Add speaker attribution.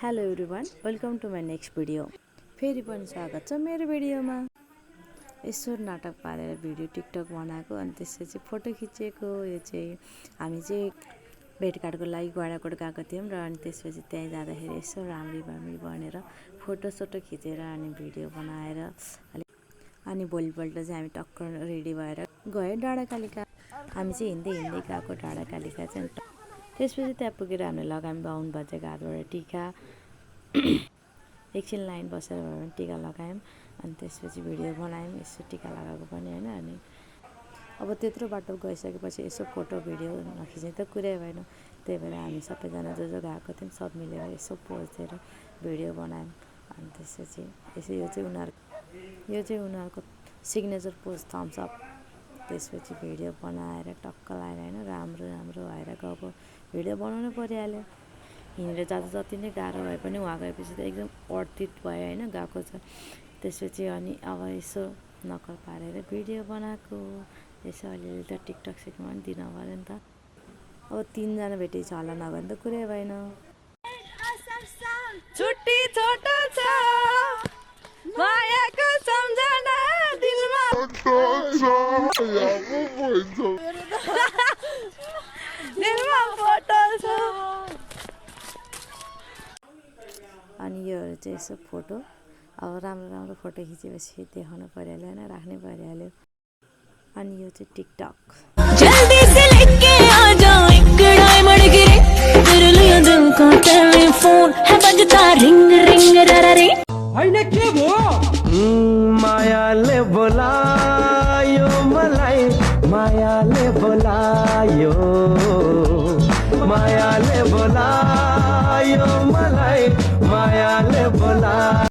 Speaker 1: Hello everyone, welcome to my next video. फेरि पनि स्वागत छ मेरो भिडियोमा। यसो नाटक पारेर भिडियो टिकटक बनाएको अनि त्यसपछि फोटो खिचेको। यो चाहिँ हामी चाहिँ भेटघाटको लागि गडाकोट गएको थियौँ र अनि त्यसपछि त्यहीँ जाँदाखेरि यसो राम्री बनेर फोटोसोटो खिचेर अनि भिडियो बनाएर अनि भोलिपल्ट चाहिँ हामी टक्क रेडी भएर गयो डाँडाकालिका। हामी चाहिँ हिँड्दै गएको डाँडाकालिका चाहिँ। त्यसपछि त्यहाँ पुगेर हामीले लगायौँ बाहुन बजेको हातबाट टिका। एकछिन लाइन बसेर भए पनि टिका लगायौँ अनि त्यसपछि भिडियो बनायौँ। यसो टिका लगाएको पनि होइन। अनि अब त्यत्रो बाटो गइसकेपछि यसो फोटो भिडियो नखिच्ने त कुरै भएन। त्यही भएर हामी सबैजना जो गएको थियौँ सब मिलेर यसो पोज दिएर भिडियो बनायौँ। अनि त्यसपछि यसो यो चाहिँ उनीहरूको सिग्नेचर पोज थम्सअप। त्यसपछि भिडियो बनाएर टक्क लगाएर होइन राम्रो भएर गएको। भिडियो बनाउनु परिहाल्यो। हिँडेर जाँदा जति नै गाह्रो भए पनि वहाँ गएपछि त एकदम अर्थित भयो होइन गएको छ। त्यसपछि अनि अब यसो नक्कल पारेर भिडियो बनाएको। यसो अलिअलि त टिकटक सिक्नु पनि दिनु पऱ्यो नि त। अब 3 जना भेटेको छ होला, नभए त कुरै भएन।
Speaker 2: छुट्टी छोटो छ मायाको सम्झना दिलमा फोटो छ।
Speaker 1: अनि योहरू चाहिँ यसो फोटो अब राम्रो फोटो खिचेपछि देखाउनु परिहाल्यो होइन, राख्नै परिहाल्यो। अनि यो चाहिँ टिकटक।
Speaker 2: जल्दी से लेके आ जाओ एक डायमंड गिरे तेरे लिए दिल का टेलीफोन है बजता रिंग रिंग रे
Speaker 3: होइन के भो मायाले बोलायो मलाई, मायाले बोलायो, मायाले बोलायो मलाई, मायाले बोलायो।